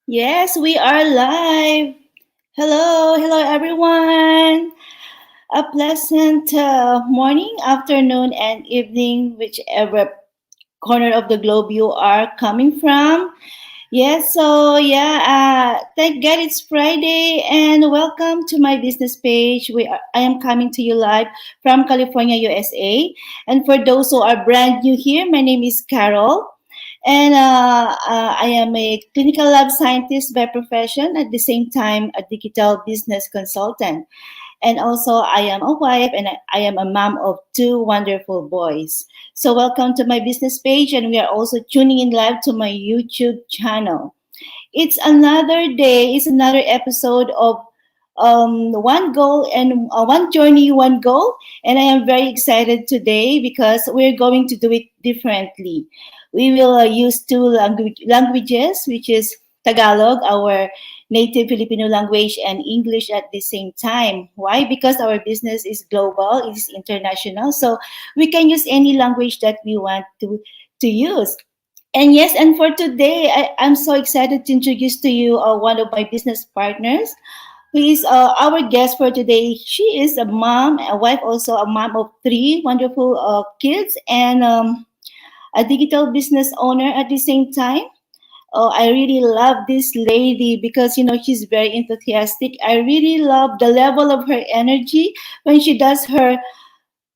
Yes, we are live. Hello everyone. A pleasant morning, afternoon, and evening, whichever corner of the globe you are coming from. Thank God it's Friday, and welcome to my business page. I am coming to you live from California, USA. And for those who are brand new here, my name is Carol. And I am a clinical lab scientist by profession, at the same time, a digital business consultant. And also, I am a wife and I am a mom of two wonderful boys. So, welcome to my business page, and we are also tuning in live to my YouTube channel. It's another day, it's another episode of one goal and one journey, one goal. And I am very excited today because we're going to do it differently. We will use two languages, which is Tagalog, our native Filipino language, and English at the same time. Why? Because our business is global, it is international. So we can use any language that we want to use. And yes, and for today, I'm so excited to introduce to you one of my business partners, who is our guest for today. She is a mom, a wife, also a mom of three wonderful kids, and a digital business owner at the same time. Oh, I really love this lady because she's very enthusiastic. I really love the level of her energy when she does her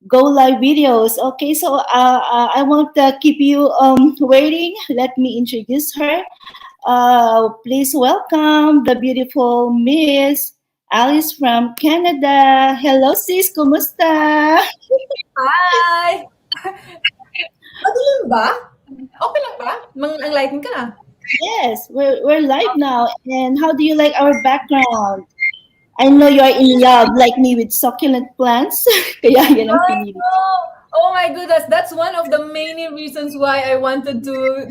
go live videos. Okay, so I won't keep you waiting. Let me introduce her. Please welcome the beautiful Miss Alice from Canada. Hello, sis. Kumusta? Hi! Madilim ba? Okay lang ba? Enlighten ka na. Yes, we're live now. And how do you like our background? I know you're in love like me with succulent plants. Kaya yan ang I pinili. know! Oh my goodness, that's one of the many reasons why I wanted to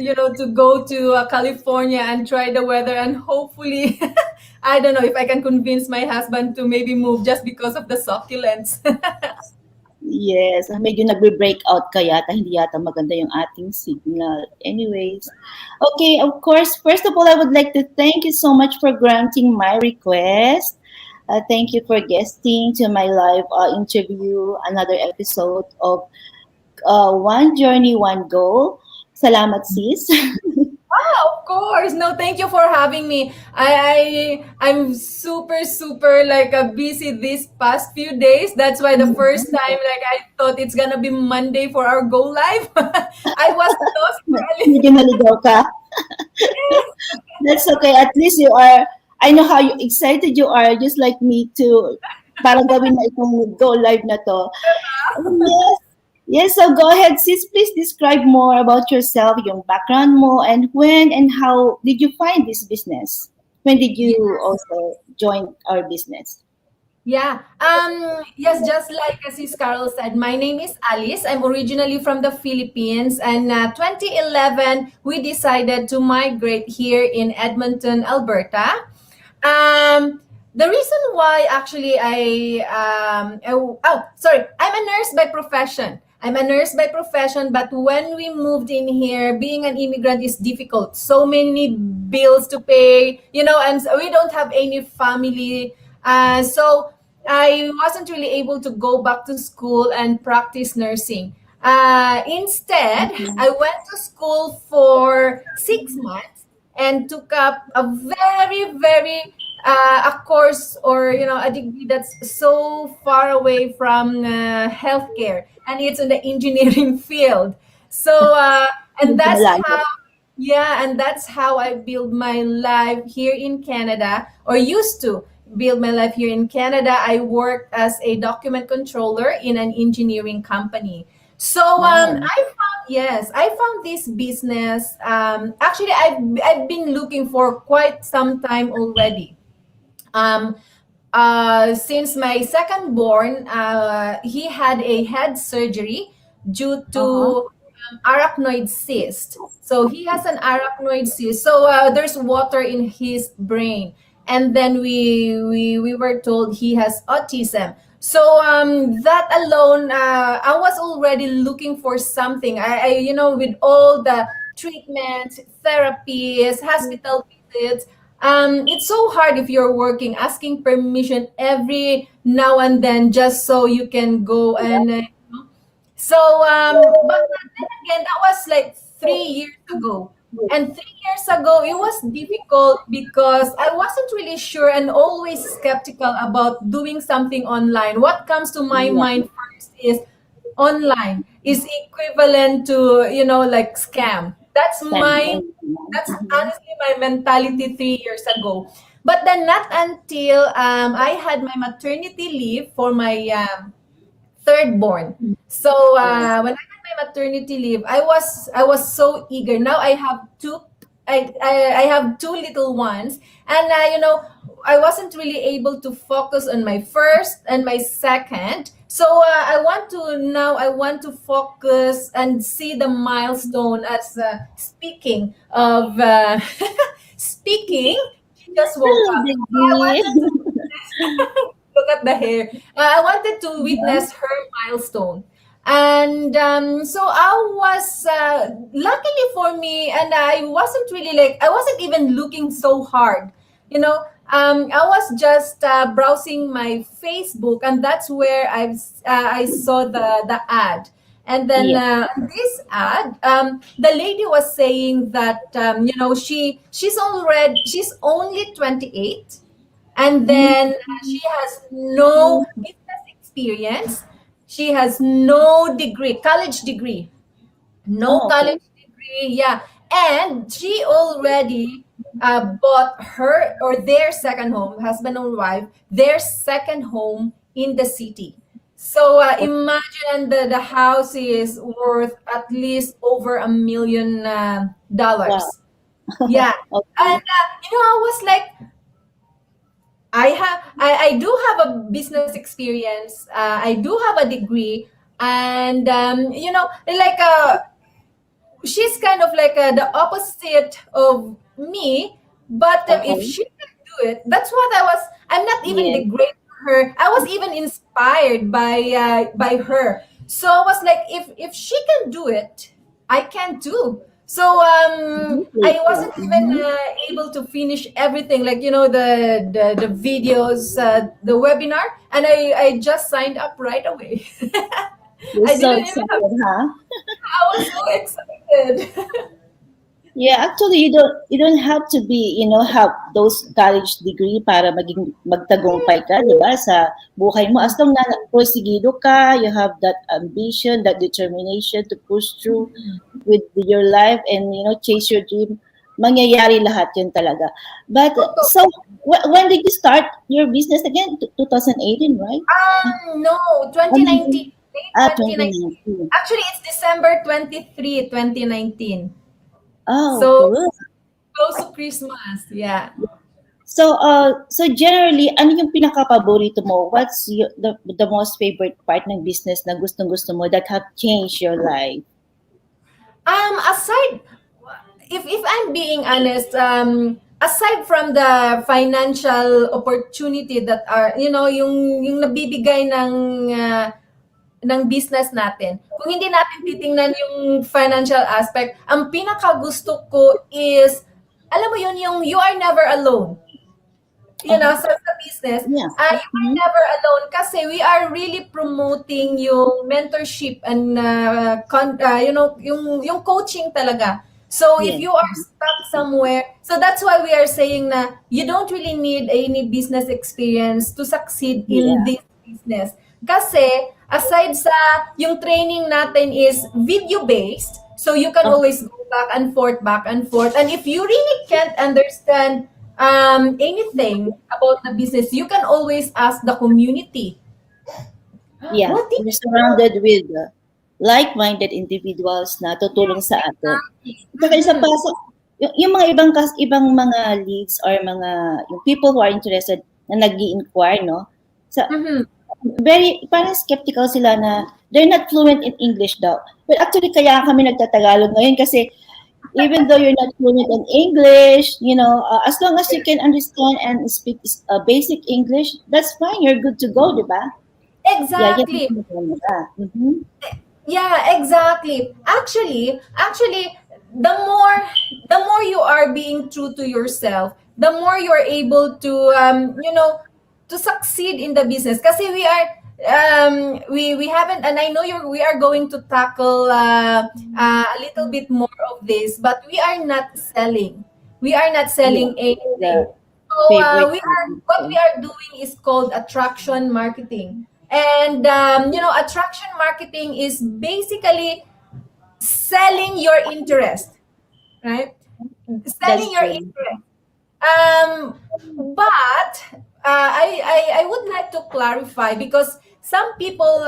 go to California and try the weather, and hopefully, I don't know if I can convince my husband to maybe move just because of the succulents. Yes, medyo nagbe-break out ka yata, hindi yata maganda yung ating signal. Anyways, okay, of course, first of all, I would like to thank you so much for granting my request. Thank you for guesting to my live interview, another episode of One Journey, One Goal. Salamat, sis. Of course. No, thank you for having me. I'm super like busy these past few days. That's why the first time like I thought it's gonna be Monday for our go live. I was lost for a little. Medyo naligaw ka. That's okay. At least you are, I know how excited you are, just like me too. Para gawin na itong go live na to. Yes. Yes, so go ahead, sis. Please describe more about yourself, yung background mo, and when and how did you find this business? When did you also join our business? Yeah. Yes, just like Sis Carol said, my name is Alice. I'm originally from the Philippines, and 2011 we decided to migrate here in Edmonton, Alberta. The reason why actually sorry, I'm a nurse by profession. I'm a nurse by profession, but when we moved in here, being an immigrant is difficult. So many bills to pay, and so we don't have any family. So I wasn't really able to go back to school and practice nursing. Instead, I went to school for 6 months and took up a very a course, or a degree that's so far away from healthcare, and it's in the engineering field. So and Medyo that's malayo. how yeah, and that's how I build my life here in Canada, or used to build my life here in Canada. I worked as a document controller in an engineering company. So Wow. I found this business. Actually, I've been looking for quite some time already. Um, since my second born, he had a head surgery due Uh-huh. to arachnoid cyst. So he has an arachnoid cyst. So there's water in his brain, and then we were told he has autism. So that alone, I was already looking for something. With all the treatments, therapies, hospital visits, it's so hard if you're working, asking permission every now and then just so you can go and so, but then again, that was like 3 years ago. And 3 years ago, it was difficult because I wasn't really sure and always skeptical about doing something online. What comes to my Yeah. mind first is online is equivalent to, like scam. That's honestly my mentality 3 years ago. But then not until I had my maternity leave for my third born. So when I had my maternity leave, I was so eager. Now I have two. I have two little ones, and I wasn't really able to focus on my first and my second. So I want to focus and see the milestone as speaking of speaking. She just woke Oh, up. So I baby. wanted to look at the hair. I wanted to witness her milestone. And so I was, luckily for me, and I wasn't even looking so hard. I was just browsing my Facebook, and that's where I saw the ad. And then Yeah. this ad, the lady was saying that she's only 28, and then she has no business experience. She has no degree, college degree, no Oh, okay. college degree. Yeah, and she already bought her or their second home, husband and wife, their second home in the city. So imagine the house is worth at least over $1 million. Wow. Yeah, and Okay. I was like, I do have a business experience. I do have a degree, and like she's kind of like the opposite of me. But if Okay. she can do it, that's what I was. I'm not even Yeah. the great her. I was even inspired by her. So I was like, if she can do it, I can too. So I Definitely. wasn't even able to finish everything, like the videos, the webinar, and I just signed up right away. You're I so didn't even have. excited, huh? I was so excited. Yeah, actually, you don't have to be, have those college degree para magtagumpay ka, di ba, sa buhay mo. As long na porsigido ka, you have that ambition, that determination to push through with your life and, chase your dream, mangyayari lahat yun talaga. But, Totoo. so, when did you start your business again? 2018, right? No, Um, 2019. Late 2019. 2019. Actually, it's December 23, 2019. Oh, So good. close to Christmas. Yeah. So generally, ano yung pinaka-paborito mo? What's the most favorite part ng business na gustong-gusto mo that have changed your life? Aside, if I'm being honest, aside from the financial opportunity that are, yung nabibigay ng business natin. Kung hindi natin titingnan yung financial aspect, ang pinakagusto ko is, alam mo yun, yung you are never alone. Sa business, Yeah. you are never alone kasi we are really promoting yung mentorship and yung coaching talaga. So if Yes. you are stuck somewhere, so that's why we are saying na you don't really need any business experience to succeed in Yeah. this business. Kasi aside sa yung training natin is video based, so you can Oh, always go back and forth. And if you really can't understand anything about the business, you can always ask the community. yeah. What did We're you do? surrounded with like-minded individuals na tutulong sa atin. Exactly. Saka isa pa, so, yung mga ibang mga leads or mga yung people who are interested na nag-i-inquire, no? Sa, Mhm. very, parang skeptical sila na they're not fluent in English daw. But actually, kaya kami nagtatagalog ngayon kasi even though you're not fluent in English, as long as you can understand and speak basic English, that's fine. You're good to go, di ba? Yeah, yan ang Exactly. sinasabi nila. Mhm. Yeah, exactly. Actually, the more you are being true to yourself, the more you are able to to succeed in the business. Kasi we haven't, and I know we are going to tackle a little bit more of this, but we are not selling. We are not Yeah, selling anything. the So favorite we are thing. what we are doing is called attraction marketing. And attraction marketing is basically selling your interest, right? Selling That's your true. interest. But I would like to clarify, because some people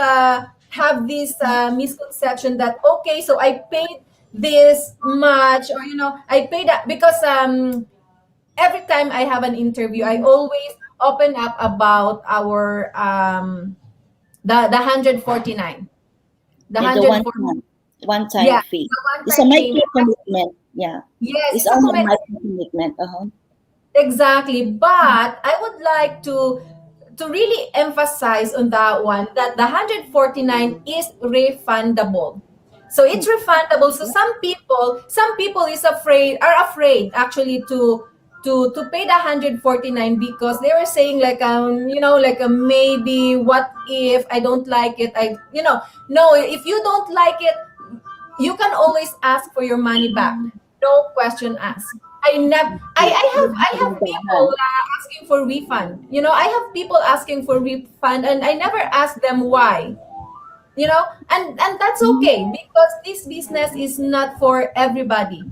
have this misconception that, okay, so I paid this much, or I paid that because every time I have an interview, I always open up about our the 149, the Yeah, the 140. one time Yeah, fee. the It's a one-time micro payment. commitment. Yeah, Yes, it's it's a only a comment. micro commitment. Uh-huh. Exactly. But I would like to really emphasize on that one, that the 149 is refundable. So it's Mm. refundable. So some people are afraid actually to pay the 149, because they were saying like maybe what if I don't like it, no, if you don't like it, you can always ask for your money back. No question asked. I have people Dahan. asking for refund. I have people asking for refund, and I never ask them why. And that's Mhm. okay, because this business is not for everybody.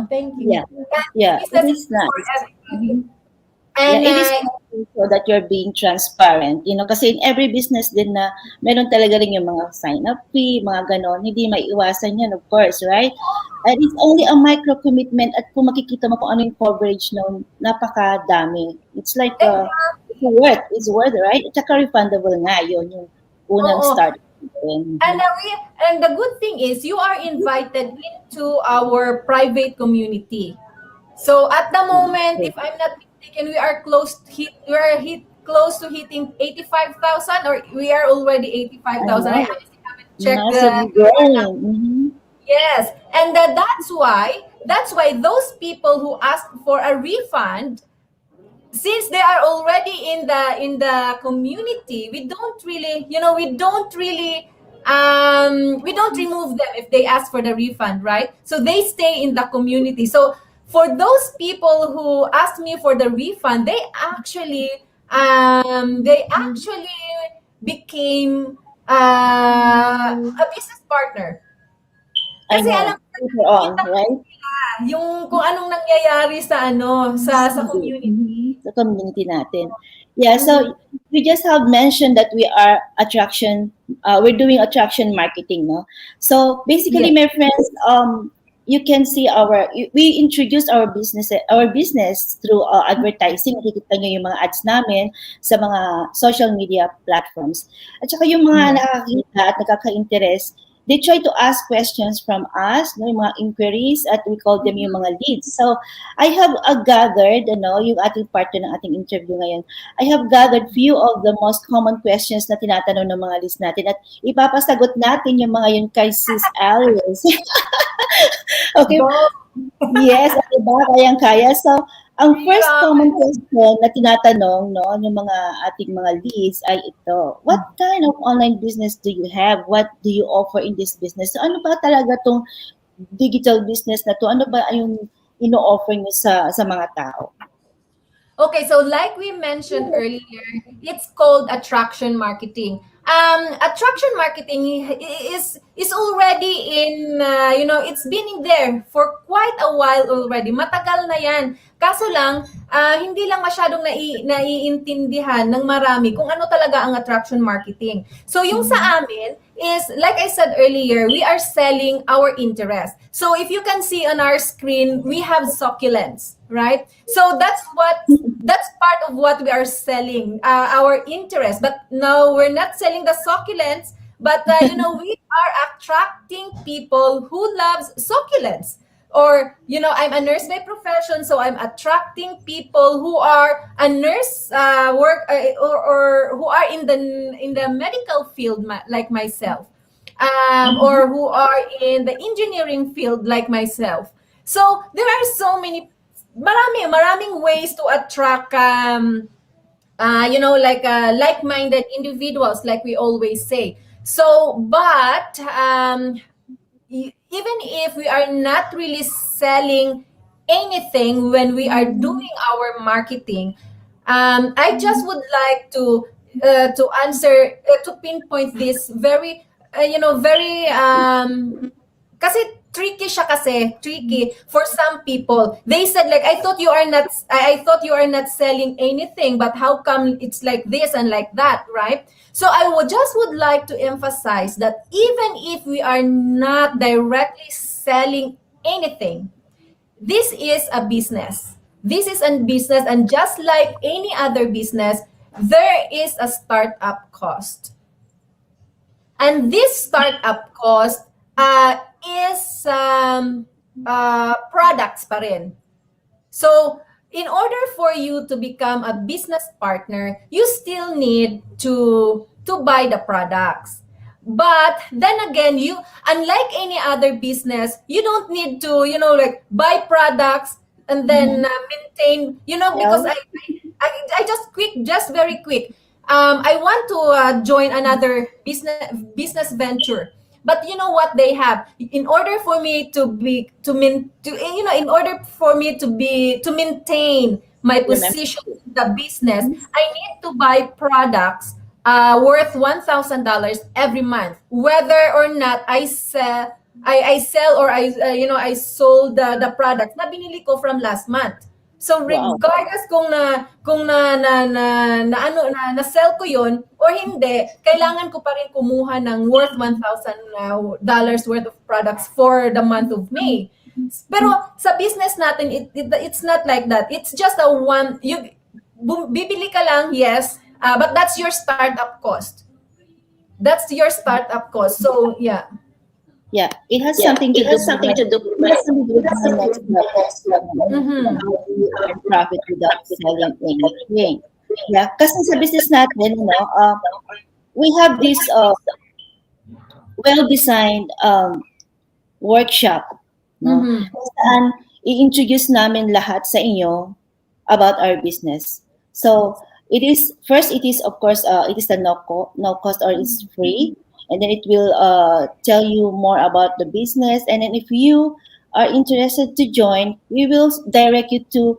Thank you. Yeah, And this yeah, it business is is not for nice. everybody. Mhm. Yeah, And it is nice so that you're being transparent. Kasi in every business din na meron talaga rin yung mga sign-up fee, mga ganon. Hindi maiiwasan yan, of course, right? And it's only a micro commitment at kung makikita mo kung ano yung coverage noon, napakadami. It's like, it's worth, right? At saka refundable nga yun, yung unang oo. start. Mhm. And the good thing is you are invited into our private community. So at the moment, if I'm not mistaken, we are close to hitting 85,000, or we are already I 85,000. I know. honestly haven't checked Massively the number. growing. Mhm. Yes, and that's why those people who ask for a refund, since they are already in the community, we don't remove them if they ask for the refund, right? So they stay in the community. So for those people who asked me for the refund, they actually became a business partner, I kasi alam know. ko, Later nakikita on, ko right? nila yung kung anong nangyayari sa sa Hindi. community. Sa community natin. Yeah, Mhm. so we just have mentioned that we're doing attraction marketing, no? So basically, Yes. my friends, you can see we introduced our business through advertising. Nakikita nyo yung mga ads namin sa mga social media platforms. At saka yung mga Yes. nakakita at nakaka-interest, they try to ask questions from us, no, yung mga inquiries, at we call them yung Mhm. mga leads. So, I have gathered, yung ating partner ng ating interview ngayon, I have gathered few of the most common questions na tinatanong ng mga leads natin at ipapasagot natin yung mga yun kay Sis Alice. Okay, Go. yes, diba? Kayang-kaya. So, ang Sige, first Ramen. common question na tinatanong ng mga ating mga leads ay ito, what kind of online business do you have? What do you offer in this business? So, ano ba talaga tong digital business na to? Ano ba yung ino-offer niyo sa mga tao? Okay, so like we mentioned earlier, it's called attraction marketing. Attraction marketing is already in it's been in there for quite a while already. Matagal na 'yan. Kaso lang hindi lang masyadong naiintindihan ng marami kung ano talaga ang attraction marketing. So yung sa amin is, like I said earlier, we are selling our interest. So if you can see on our screen, we have succulents, right? So that's part of what we are selling, our interest. But no, we're not selling the succulents, but we are attracting people who loves succulents. Or I'm a nurse by profession, so I'm attracting people who are a nurse work, or who are in the medical field, like myself. or who are in the engineering field like myself. So there are so many, maraming ways to attract like-minded individuals, like we always say. So, but even if we are not really selling anything when we are doing our marketing, I just would like to answer, to pinpoint this very, very kasi tricky for some people. They said like, I thought you are not selling anything, but how come it's like this and like that, right? So I would like to emphasize that even if we are not directly selling anything, this is a business. This is a business, and just like any other business, there is a startup cost. And this startup cost is products pa rin. So, in order for you to become a business partner, you still need to buy the products. But then again, you, unlike any other business, you don't need to, like buy products and then maintain, because Well, I just very quick. I want to join another business venture. But you know what they have? In order for me in order for me to maintain my your member. position in the business, I need to buy products worth $1,000 every month, whether or not I sell, or I sold the products na binili ko from last month. So Wow. regardless kung na sell ko yon or hindi, kailangan ko pa rin kumuha ng worth $1,000 worth of products for the month of May. Pero sa business natin, it's not like that. It's just a one, bibili ka lang, yes, but that's your startup cost. That's your startup cost. So yeah. Yeah, it has Yeah, something to it do has with something my, to do it with has something to do with my next step. Mm-hmm. How do you earn profit without selling anything? Yeah, kasi sa business natin, we have this well-designed workshop, no? Mm-hmm. Kung saan i-introduce namin lahat sa inyo about our business. So, it is of course, it is the no cost, or it's free. And then it will tell you more about the business. And then if you are interested to join, we will direct you to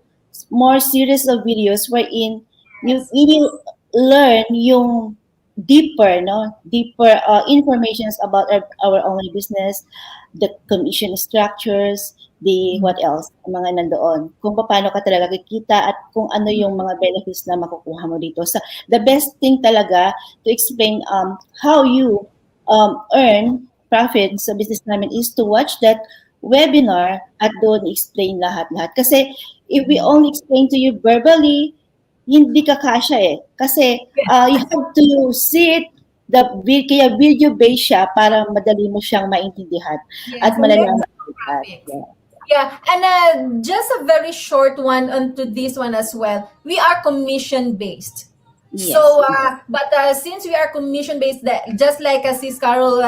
more series of videos wherein you will learn yung deeper informations about our online business, the commission structures, the what else, ang mga nandoon, kung paano ka talaga kikita at kung ano yung mga benefits na makukuha mo dito. So, the best thing talaga to explain how you earn profit sa business namin is to watch that webinar at doon explain lahat-lahat. Kasi if we only explain to you verbally, hindi ka kasya eh. Kasi you have to see it, kaya video-based siya para madali mo siyang maintindihan Yeah, at so let's malalaman. topics. Yeah. Yeah, and just a very short one onto this one as well. We are commission based. Yes. So, but since we are commission based, just like Sis Carol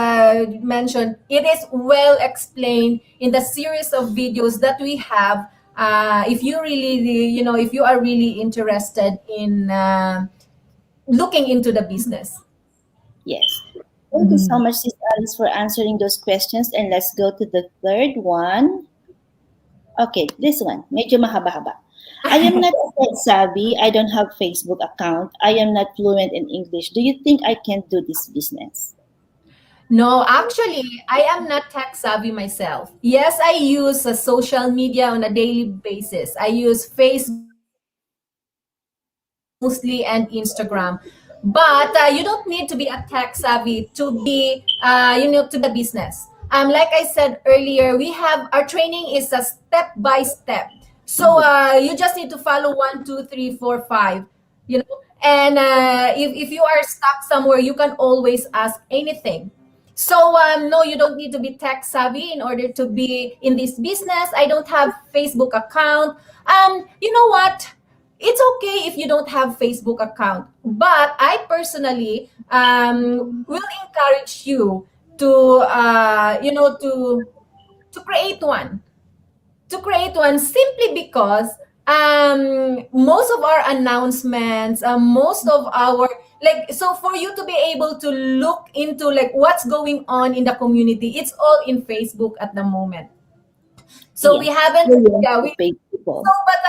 mentioned, it is well explained in the series of videos that we have. If you really, if you are really interested in looking into the business. Yes. Thank you so much, Sis Alice, for answering those questions. And let's go to the third one. Okay, this one. Medyo mahaba-haba. I am not tech savvy. I don't have Facebook account. I am not fluent in English. Do you think I can do this business? No, actually, I am not tech savvy myself. Yes, I use social media on a daily basis. I use Facebook mostly and Instagram. But you don't need to be a tech savvy to be, to the business. Like I said earlier, we have our training is a step by step. So you just need to follow 1, 2, 3, 4, 5. And if you are stuck somewhere, you can always ask anything. So no, you don't need to be tech savvy in order to be in this business. I don't have Facebook account. You know what? It's okay if you don't have Facebook account, but I personally will encourage you to to create one simply because most of our announcements, most of our, like, so for you to be able to look into like what's going on in the community, it's all in Facebook at the moment. So we Yes. haven't, Millions yeah, of people. so but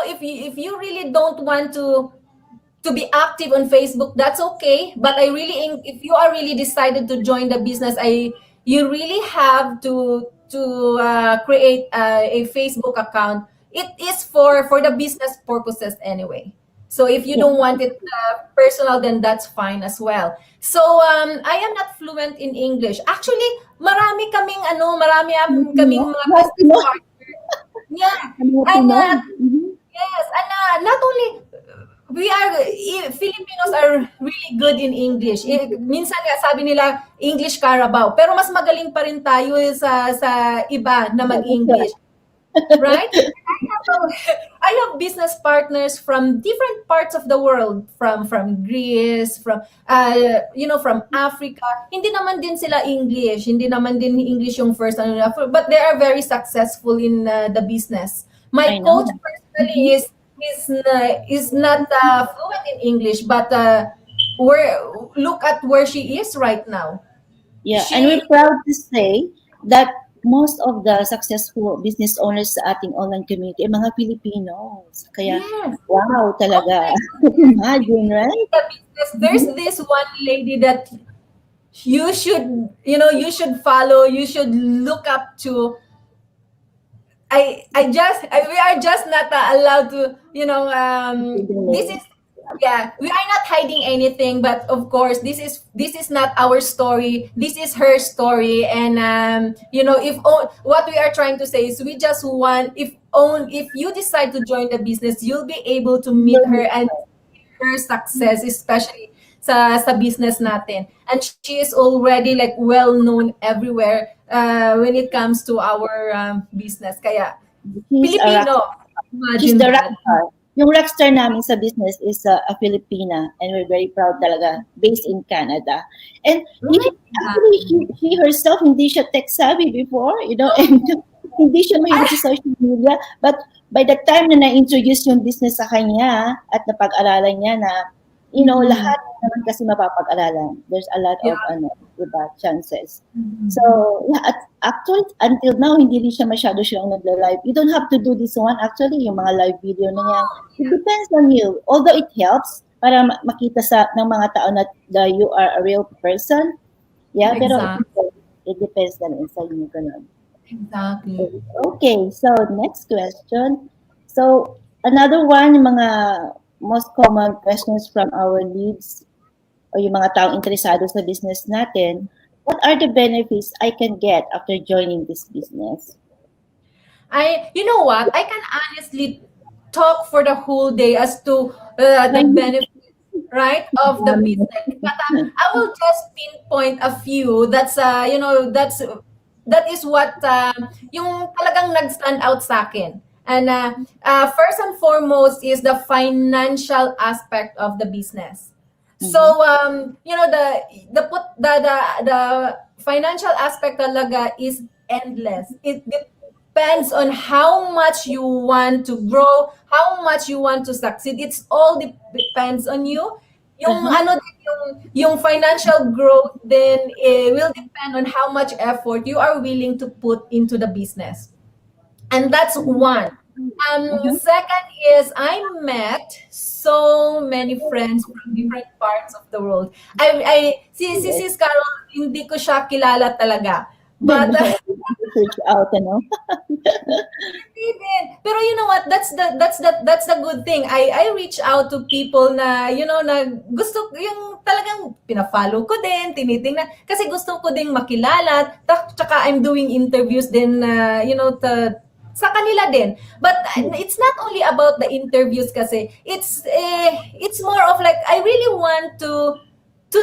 if you really don't want to be active on Facebook, that's okay. But if you are really decided to join the business, you really have to create a Facebook account. It is for the business purposes anyway. So if you Yeah. don't want it personal, then that's fine as well. So I am not fluent in English. Actually, marami kaming Filipino? mga business Filipino? partners. Yeah, Mga and Pinoy? Mhm. yes, and not only Filipinos are really good in English. Minsan nga sabi nila English Carabao, pero mas magaling pa rin tayo sa iba na mag-English, right? I have business partners from different parts of the world, from Greece, from Africa. Hindi naman din sila English, hindi naman din English yung first but they are very successful in the business. I My know. coach personally is not fluent in English, but look at where she is right now. Yeah, and She we're proud to say that most of the successful business owners sa ating online community ay mga Filipinos. Kaya, Yes. wow, talaga. Imagine, right? The business. There's this one lady that you should follow, you should look up to. We are just not allowed to, this is, yeah, we are not hiding anything, but of course this is not our story, this is her story. And what we are trying to say is, we just want, if you decide to join the business, you'll be able to meet her and her success, especially sa business natin. And she is already like well known everywhere when it comes to our business. Kaya She's a rock, Filipino, she's imagine the that. rockstar. Yung rockstar namin sa business is a Filipina, and we're very proud talaga, based in Canada. And actually, she herself, hindi siya tech savvy before, and hindi siya mahilig sa social media. But by the time na na-introduce yung business sa kanya at napag-aralan niya na, lahat naman kasi mapapag-aralan. There's a lot of chances. So, yeah, actually, until now, hindi rin siya masyado siyang nagla-live. You don't have to do this one. Actually, yung mga live video na yan, it depends on you. Although it helps para makita ng mga tao na you are a real person. Yeah, pero it depends na rin sa inyo. Ganun. Exactly. Okay, so next question. So, another one, yung mga most common questions from our leads o yung mga taong interesado sa business natin, what are the benefits I can get after joining this business? You know what? I can honestly talk for the whole day as to the benefits, right, of the business. But I will just pinpoint a few. That is what yung talagang nag-stand out sa akin. And first and foremost is the financial aspect of the business. So the financial aspect talaga is endless. It depends on how much you want to grow, how much you want to succeed. It's all depends on you. Yung financial growth then will depend on how much effort you are willing to put into the business. And that's one. Second is, I met so many friends from different parts of the world. Si Sis Carol, hindi ko siya kilala talaga. But reach out, pero you know what? That's the good thing. I reach out to people na na gusto yung talagang pina-follow ko din, tinitingnan kasi gusto ko ding makilala. Tsaka I'm doing interviews din sa kanila din. But it's not only about the interviews kasi. It's more of like I really want to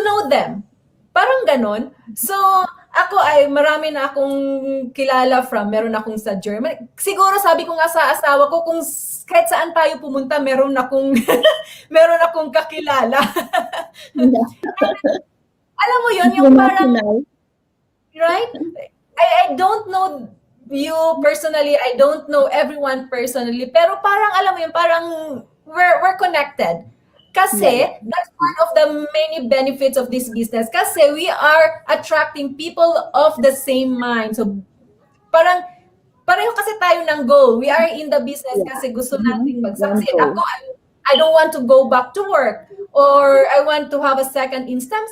know them. Parang ganon. So, ako ay marami na akong kilala meron akong sa Germany. Siguro sabi ko nga sa asawa ko, kung kahit saan tayo pumunta, meron akong meron akong kakilala. Alam mo yun, yung parang right? I don't know you personally, I don't know everyone personally, pero parang alam mo yun, parang we're connected. Yeah, Kasi yeah. that's one of the many benefits of this business. Kasi we are attracting people of the same mind. So parang pareho kasi tayo ng goal. We are in the business Yeah. kasi gusto Mm-hmm. nating One mag-succeed. Ako, goal. I don't want to go back to work or I want to have a second income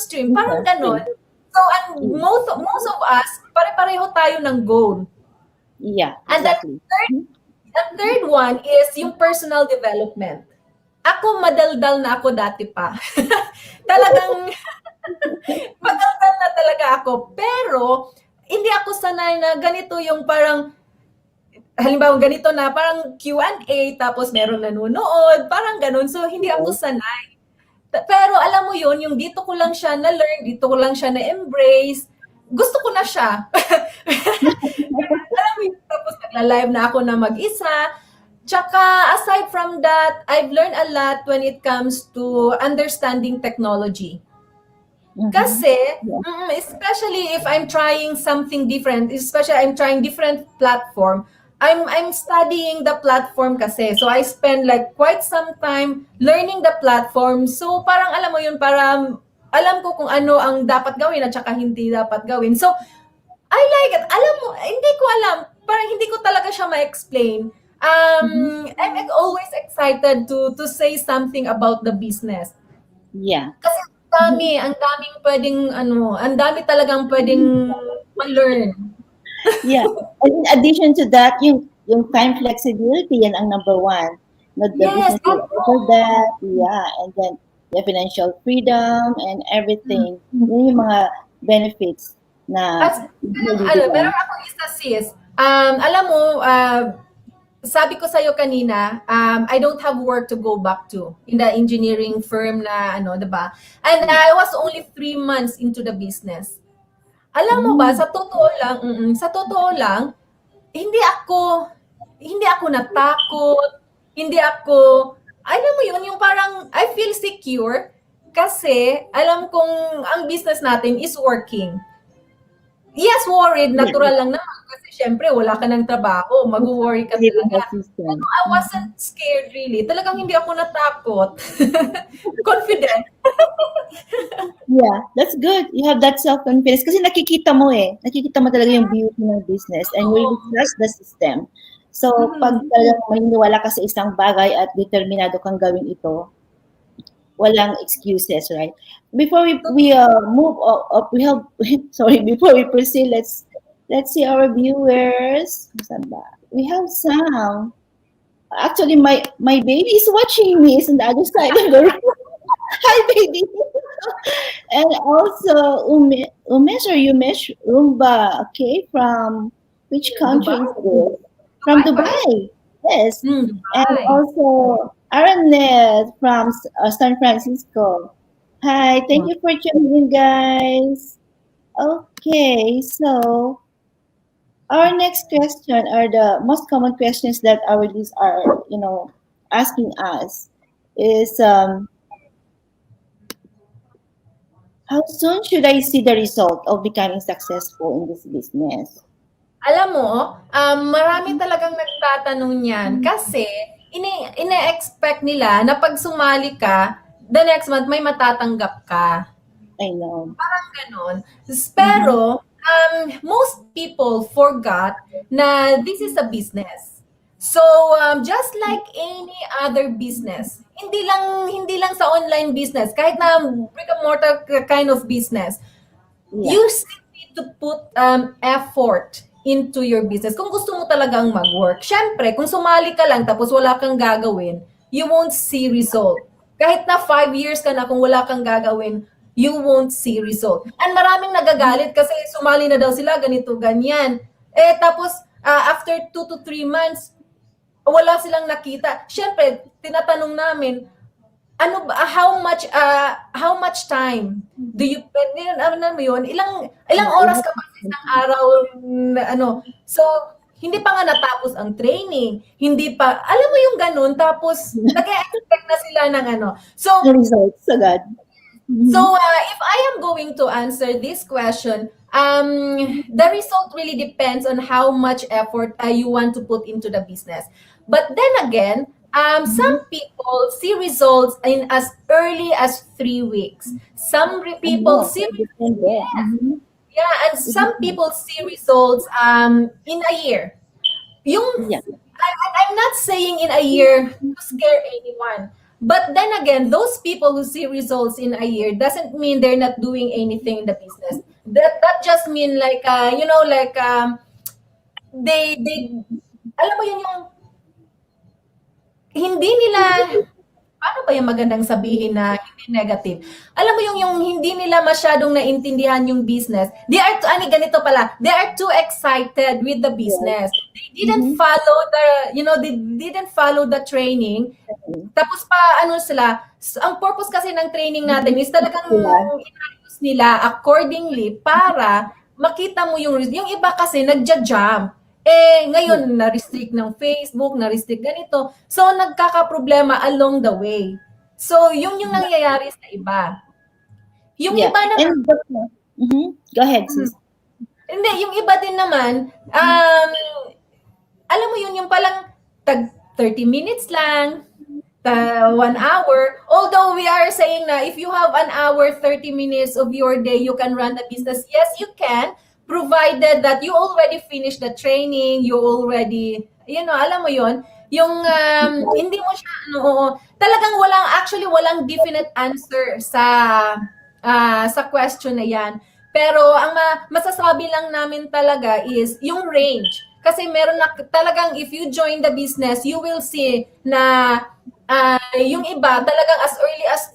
stream. Parang ganon. Interesting. So, and most of us, pare-pareho tayo ng goal. Yeah, And then exactly. the third one is yung personal development. Ako, madaldal na ako dati pa. Talagang madaldal na talaga ako. Pero, hindi ako sanay na ganito yung parang, halimbawa ganito na parang Q&A, tapos meron nanonood, parang ganun. So, hindi ako sanay. Pero alam mo yun, yung dito ko lang siya na-learn, dito ko lang siya na-embrace, gusto ko na siya. Alam mo yun, tapos nagla-live na ako na mag-isa. Tsaka, aside from that, I've learned a lot when it comes to understanding technology. Kasi, especially if I'm trying something different, especially I'm trying different platform, I'm studying the platform kasi. So I spend like quite some time learning the platform. So parang alam mo yun, parang alam ko kung ano ang dapat gawin at saka hindi dapat gawin. So I like it. Alam mo, hindi ko alam. Parang hindi ko talaga siya ma-explain. I'm always excited to say something about the business. Yeah. Kasi ang daming pwedeng ang dami talagang pwedeng ma-learn. Yeah. And in addition to that, yung time flexibility, yan ang number one. Not the Yes, business will offer that. Yeah. And then the financial freedom and everything. Yun yung mga benefits na At meron akong isa sis. Alam mo, sabi ko sa'yo kanina, I don't have work to go back to in the engineering firm na diba? And I was only 3 months into the business. Alam mo ba, sa totoo lang, hindi ako natakot, alam mo yun, yung parang I feel secure kasi alam kong ang business natin is working. Yes, worried, natural lang naman kasi syempre wala ka ng trabaho, mag-worry ka talaga. Pero I wasn't scared really. Talagang hindi ako natakot. Confident. Yeah, that's good. You have that self-confidence kasi nakikita mo talaga yung beauty ng business and you really trust the system. So, pag talagang maniniwala ka sa isang bagay at determinado kang gawin ito, walang excuses, right? Before we move up, before we proceed, let's see our viewers. We have some. Actually, my baby is watching me. It's on the other side of the room. Hi, baby. And also, Umesh or Yumesh Rumba, okay, from which country is this? From Dubai. Yes. Dubai. And also, Aranet from San Francisco. Hi, thank you for tuning in, guys. Okay, so our next question are the most common questions that our listeners are, asking us is how soon should I see the result of becoming successful in this business? Alam mo, marami talagang nagtatanong niyan kasi ine-expect nila na pag sumali ka, the next month may matatanggap ka. I know. Parang ganon. Pero, most people forgot na this is a business. So, just like any other business, hindi lang sa online business, kahit na brick and mortar kind of business, you still need to put effort into your business. Kung gusto mo talagang mag-work. Syempre, kung sumali ka lang tapos wala kang gagawin, you won't see result. Kahit na 5 years ka na kung wala kang gagawin, you won't see result. And maraming nagagalit kasi sumali na daw sila, ganito, ganyan. Tapos, after 2 to 3 months, wala silang nakita. Syempre, tinatanong namin, how much time do you ilang oras ka pa sa isang araw so hindi pa nga natapos ang training, hindi pa alam mo yung ganun, tapos nag-expect na sila ng so results agad. So, Mhm. if I am going to answer this question, the result really depends on how much effort you want to put into the business. But then again, Mhm. some people see results in as early as 3 weeks. Some people Ano, see, depende. Mhm. yeah, and It some depends. people see results in a year. Yung Yeah. I'm not saying in a year to scare anyone. But then again, those people who see results in a year doesn't mean they're not doing anything in the business. That just mean like like they alam mo yun yung hindi nila paano ba yung magandang sabihin na hindi negative? Alam mo yung hindi nila masyadong naintindihan yung business. They are ganito pala. They are too excited with the Yes. business. They didn't Mhm. follow they didn't follow the training. Tapos pa ano sila, ang purpose kasi ng training natin Mhm. is talagang Sila. inayos nila accordingly para makita mo yung iba kasi nagja-jump. Yeah. Ngayon na-restrict ng Facebook, na-restrict ganito. So nagkakaproblema along the way. So yun yung nangyayari sa iba. Yung Yeah. iba naman, And mhm. Go ahead, mm, sis. hindi, yung iba din naman, alam mo yun, yung palang tag 30 minutes lang, 1 hour. Although we are saying na if you have an hour, 30 minutes of your day, you can run the business. Yes, you can, provided that you already finished the training, you already, alam mo yon yung hindi mo siya, talagang walang definite answer sa question na yan. Pero ang masasabi lang namin talaga is yung range. Kasi meron na talagang if you join the business, you will see na yung iba talagang as early as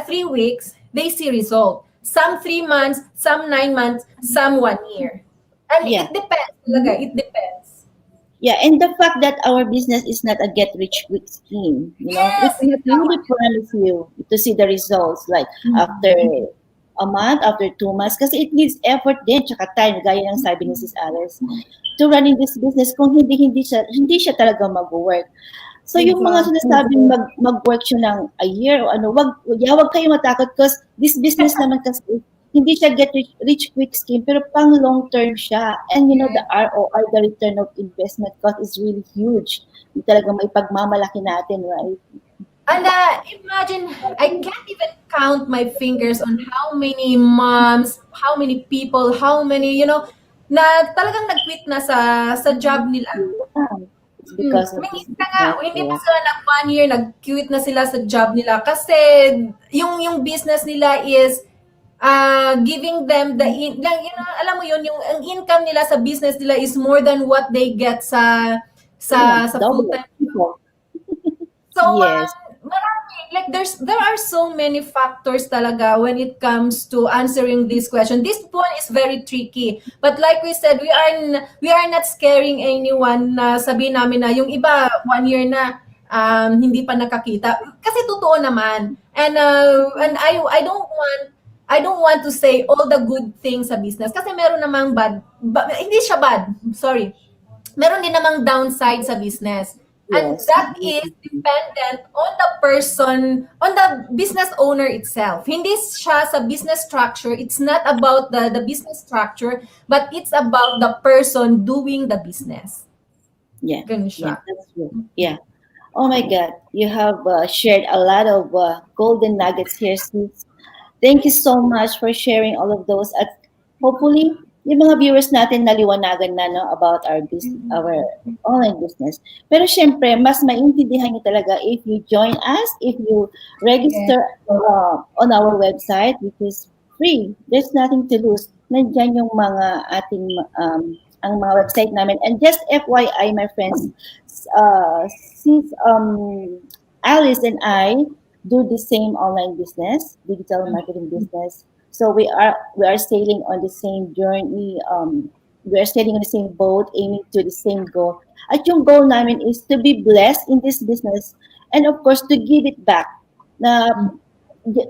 3 weeks, they see result. Some 3 months, some 9 months, some 1 year. And Yeah. it depends talaga. Mhm. It depends. Yeah, and the fact that our business is not a get rich quick scheme, we Yes, cannot really promise you to see the results like after a month, after 2 months, kasi it needs effort din, tsaka time, gaya ng sabi ni Sis Alice, to running this business kung hindi siya talaga mag-work. So yung mga exactly. sinasabing mag-work siya ng a year o ano, wag kayo matakot because this business naman kasi hindi siya get rich quick scheme pero pang long term siya. And the ROI, the return of investment cost is really huge. Yung talagang may pagmamalaki natin, right? And imagine, I can't even count my fingers on how many moms, how many people, how many, na talagang nag-quit na sa job nila. Yeah. It's because of this Minsan nga, business. hindi pa Yeah. sila nag 1 year, nag-quit na sila sa job nila kasi yung business nila is giving them alam mo yun, yung ang income nila sa business nila is more than what they get sa Yeah. sa Double full-time. it. People. So, Yes. marami, like there are so many factors talaga when it comes to answering this question. This one is very tricky. But like we said, we are not scaring anyone na sabihin namin na yung iba 1 year na hindi pa nakakita. Kasi totoo naman. And I don't want to say all the good things sa business kasi meron namang hindi siya bad. Sorry, meron din namang downside sa business. And Yes. that is dependent on the person, on the business owner itself. Hindi siya sa business structure. It's not about the business structure, but it's about the person doing the business. Yeah. Ganun Yeah. siya. That's true. Yeah. Oh my God, you have shared a lot of golden nuggets here, sis. Thank you so much for sharing all of those. At hopefully, yung mga viewers natin naliwanagan na no, about our online business. Pero syempre, mas maintindihan nyo talaga if you join us, if you Yes. register on our website, which is free. There's nothing to lose. Nandyan yung mga ating ang mga website namin. And just FYI, my friends, since Alice and I do the same online business, digital marketing business. So we are sailing on the same journey. We are sailing on the same boat, aiming to the same goal. At yung goal namin is to be blessed in this business, and of course to give it back. Na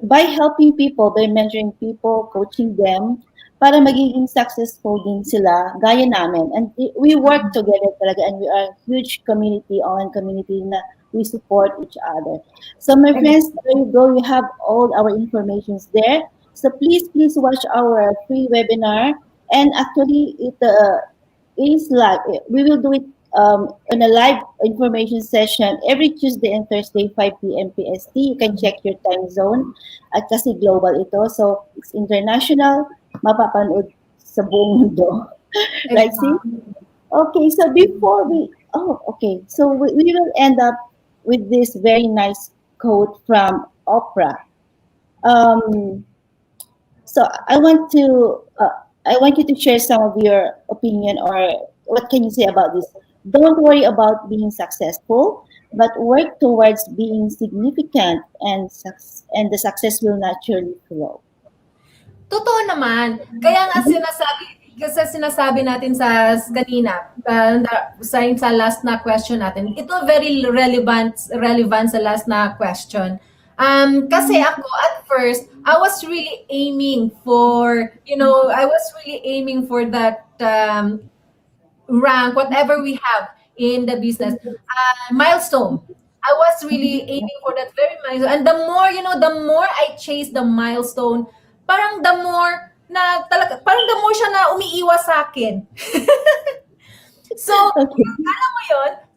by helping people, by mentoring people, coaching them, para magiging successful din sila gaya namin. And we work together talaga, and we are a huge community, online community na we support each other. So my friends, there you go. You have all our informations there. So please watch our free webinar. And actually, it is live. We will do it on a live information session every Tuesday and Thursday, 5 p.m. PST. You can check your time zone at kasi global ito. So, it's international. Mapapanood sa buong mundo. Right, see? Okay, so before okay. So we will end up with this very nice quote from Oprah. Um, so I want you to share some of your opinion, or what can you say about this? Don't worry about being successful, but work towards being significant, and the success will naturally flow. Totoo naman. Kaya nga sinasabi natin sa kanina, sa last na question natin, ito very relevant sa last na question. Kasi ako, at first, I was really aiming for, that rank, whatever we have in the business, milestone. I was really aiming for that very milestone. And the more I chase the milestone, parang the more siya na umiiwas sa akin. So, alam mo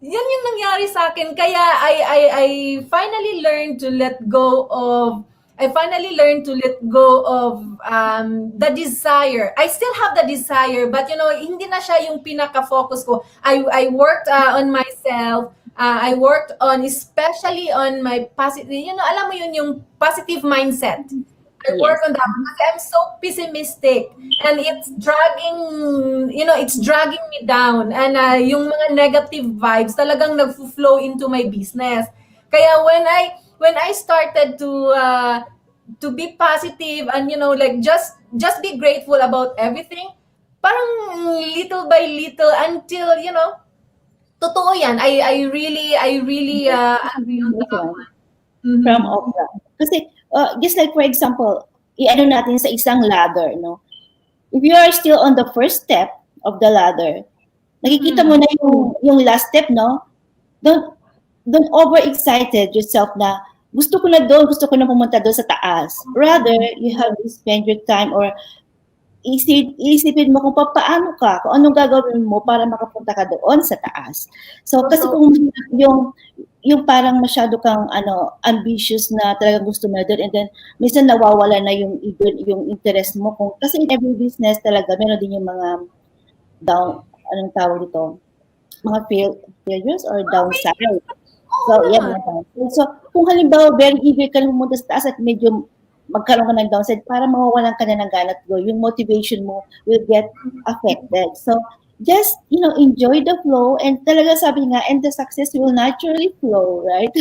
yun yung nangyari sa akin. Kaya I finally learned to let go of the desire. I still have the desire, but hindi na siya yung pinaka-focus ko. I worked on myself. I worked on, especially on my positive, alam mo yun, yung positive mindset. I work on that because I'm so pessimistic, and it's dragging me down, and yung mga negative vibes talagang nag-flow into my business. Kaya when I started to be positive and like just be grateful about everything, parang little by little until totoo yan. I really agree on that one. From Oprah. Kasi, just like for example, i-ano natin sa isang ladder, no? If you are still on the first step of the ladder, nakikita mo na yung last step, no? Don't overexcited yourself na gusto ko na pumunta doon sa taas. Rather, you have to spend your time, or isipin mo kung paano kung anong gagawin mo para makapunta ka doon sa taas. So, kasi kung yung parang masyado kang ambitious na talagang gusto mo na doon, and then minsan nawawala na yung interest mo, kasi in every business talaga meron din yung mga anong tawag dito, mga failures or downside. So kung halimbawa very eager ka na pumunta sa taas at medyo magkaroon ka ng downside, para mawawalan ka na ng ganat go, yung motivation mo will get affected. So just enjoy the flow, and talaga sabi nga, and the success will naturally flow, right?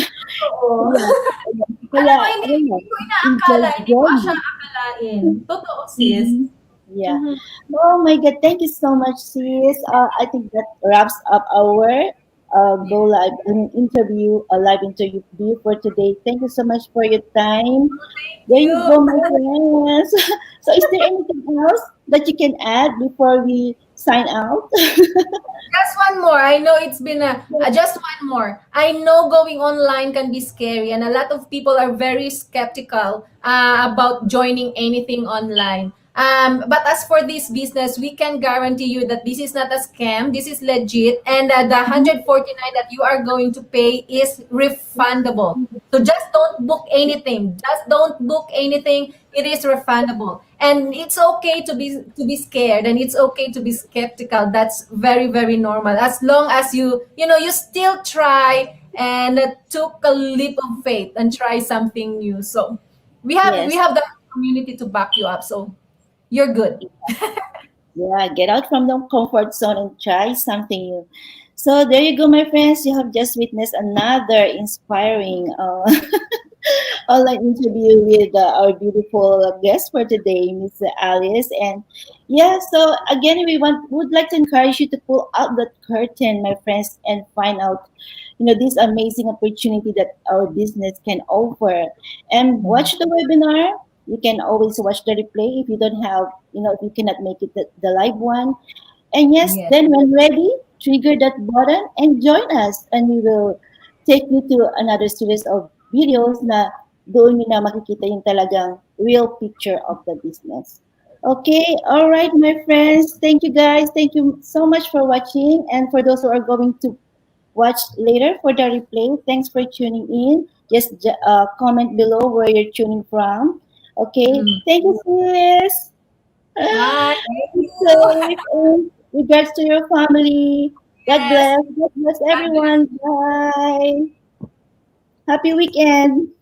Kaya hindi ko inaakala, hindi ko siya akalain. Totoo, sis. Yeah. Oh my God, thank you so much, sis. I think that wraps up our go live live interview for today. Thank you so much for your time. There you go, my friends. So is there anything else that you can add before we sign out? Just one more. I know it's been just one more. I know going online can be scary, and a lot of people are very skeptical about joining anything online. But as for this business, we can guarantee you that this is not a scam. This is legit, and the 149 that you are going to pay is refundable. So just don't book anything. Just don't book anything. It is refundable, and it's okay to be scared, and it's okay to be skeptical. That's very, very normal. As long as you still try and took a leap of faith and try something new. So we have the community to back you up. So you're good. Yeah, get out from the comfort zone and try something new. So there you go, my friends. You have just witnessed another inspiring online interview with our beautiful guest for today, Miss Alice. And yeah, so again, would like to encourage you to pull out that curtain, my friends, and find out this amazing opportunity that our business can offer, and watch the webinar. You can always watch the replay if you don't have, if you cannot make it the live one. And yes, Yes. then when ready, trigger that button and join us. And we will take you to another series of videos na doon nyo na makikita yung talagang real picture of the business. Okay, all right, my friends. Thank you guys. Thank you so much for watching. And for those who are going to watch later for the replay, thanks for tuning in. Just comment below where you're tuning from. Okay, Mm. thank you, sis. Bye. Thank Be you. safe and regards to your family. God Yes. bless. God bless God bless. everyone. Bye. Happy weekend.